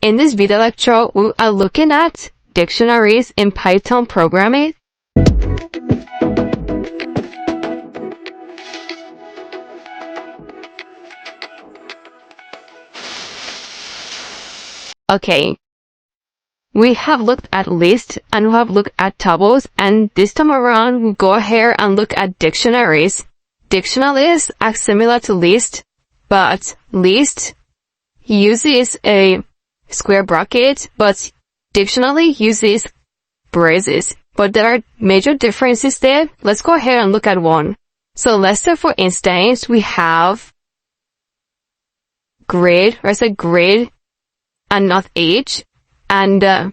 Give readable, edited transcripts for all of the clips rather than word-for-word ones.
In this video lecture, we are looking at dictionaries in Python programming. Okay, we have looked at lists and we have looked at tables, and this time around we'll go ahead and look at dictionaries. Dictionaries are similar to list, but list uses a square bracket, but dictionary uses braces. But there are major differences there. Let's go ahead and look at one. So let's say, for instance, we have grade, or I said grade and not age. And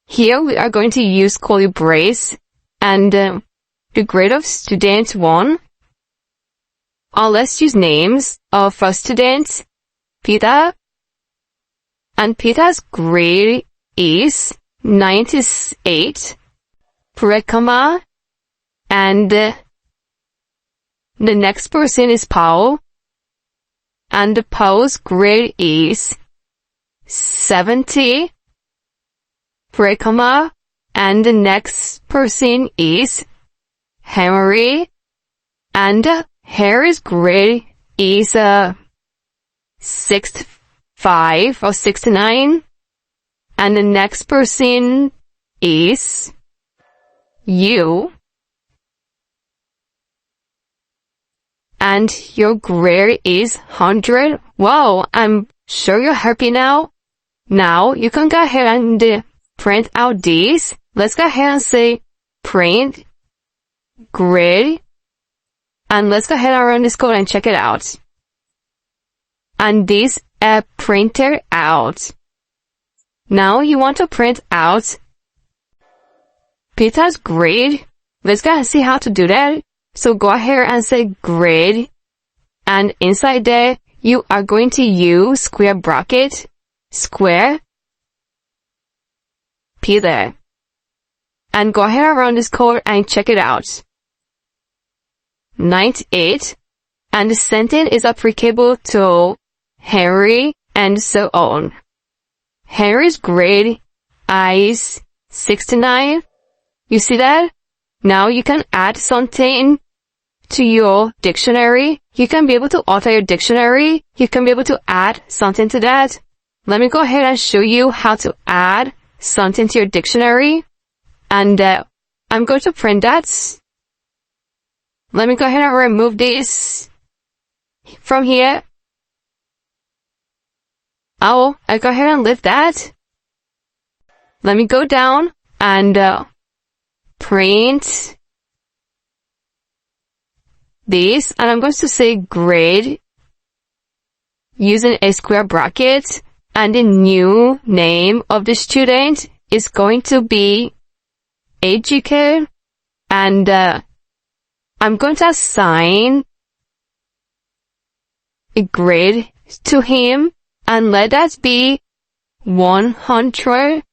here we are going to use curly brace, and the grade of student 1. Let's use names of students, Peter. And Peter's grade is 98, comma, and the next person is Paul, and Paul's grade is 70, comma, and the next person is Henry, and Harry's grade is 65 or 69, and the next person is you, and your grade is 100. Wow, I'm sure you're happy now. Now you can go ahead and print out these. Let's go ahead and say print grade, and let's go ahead and run this code and check it out. And this printed out. Now you want to print out Peter's grade. Let's go ahead and see how to do that. So go ahead and say grade, and inside there you are going to use square bracket, square, Peter. And go ahead and run this code and check it out. 98, and the sentence is applicable to Henry, and so on. Henry's grade is 69. You see that? Now you can add something to your dictionary. You can be able to alter your dictionary. You can be able to add something to that. Let me go ahead and show you how to add something to your dictionary. And I'm going to print that. Let me go ahead and remove this from here. I go ahead and lift that. Let me go down and print this, and I'm going to say grade using a square bracket, and the new name of the student is going to be AGK, and I'm going to assign a grade to him, and let that be 100.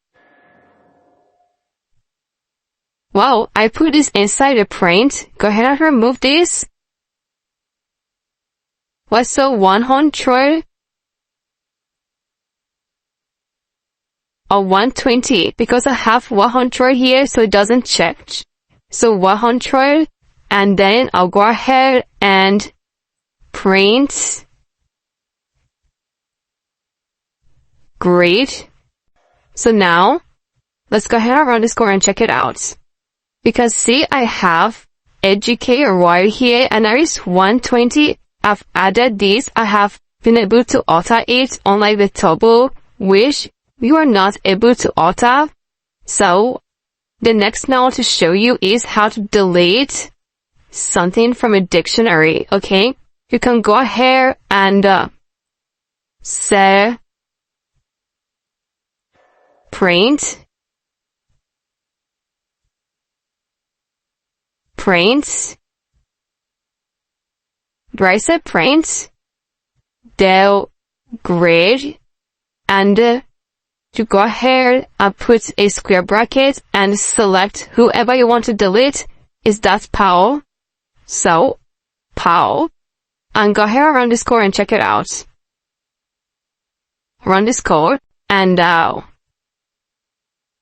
Wow, I put this inside the print. Go ahead and remove this. What's so 100? Or 120, because I have 100 here, so it doesn't check. So 100, and then I'll go ahead and print grade. So now, let's go ahead and run this code and check it out. Because see, I have educate right here, and there is 120. I've added this. I have been able to alter it, unlike the table, which you are not able to alter. So, the next now to show you is how to delete something from a dictionary, okay? You can go ahead and say print brace print the grade, and to go ahead and put a square bracket and select whoever you want to delete. Is that Paul? So Paul, and go ahead and run this code and check it out. run this code, and oh,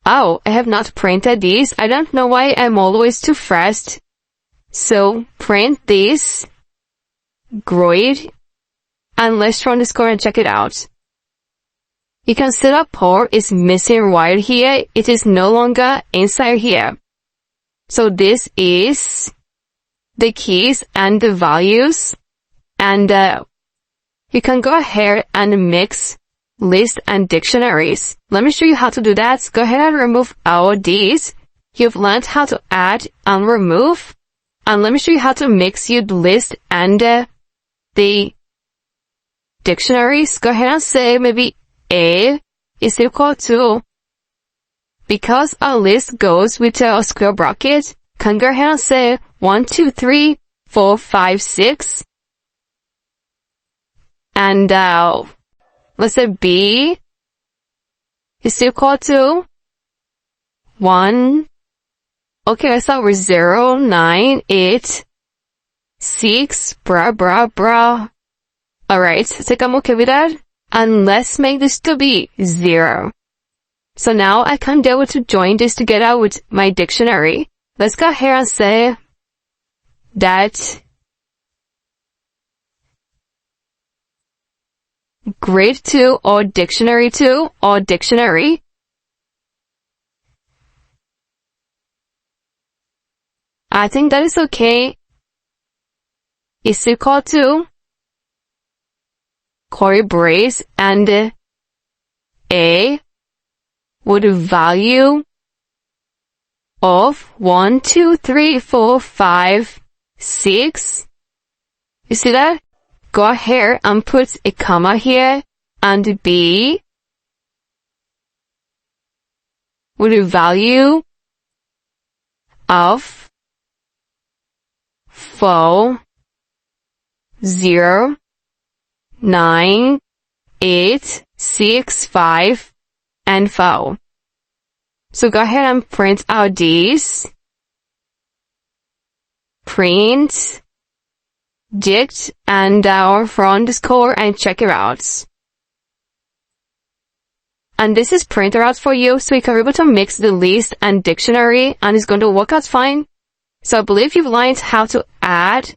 I have not printed this. I don't know why I'm always too fast. So print this. Great. And let's run this code and check it out. You can see that port is missing right here. It is no longer inside here. So this is the keys and the values. And you can go ahead and mix list and dictionaries. Let me show you how to do that. Go ahead and remove all these. You've learned how to add and remove. And let me show you how to mix your list and the dictionaries. Go ahead and say maybe A is equal to, because our list goes with a square bracket, can go ahead and say 1, 2, 3, 4, 5, 6. And let's say B is equal to 1. Okay, let's start with 0, 9, 8, 6, blah. Alright, I think I'm okay with that. And let's make this to be 0. So now I can be able to join this together with my dictionary. Let's go ahead and say that grade 2 or dictionary 2 or dictionary I think that is okay is equal to curly brace and A with a value of 1, 2, 3, 4, 5, 6. You see that? Go ahead and put a comma here and B with a value of 4, 0, 9, 8, 6, 5, and 4. So go ahead and print out these. Print, dict, and run the score and check it out. And this is printed out for you, so you can be able to mix the list and dictionary, and it's going to work out fine. So I believe you've learned how to add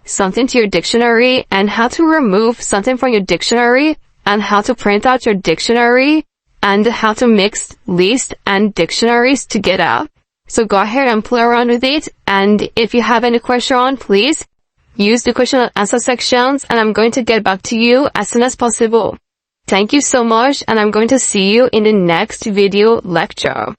something to your dictionary and how to remove something from your dictionary and how to print out your dictionary and how to mix list and dictionaries together. So go ahead and play around with it, and if you have any question, please use the question and answer sections, and I'm going to get back to you as soon as possible. Thank you so much, and I'm going to see you in the next video lecture.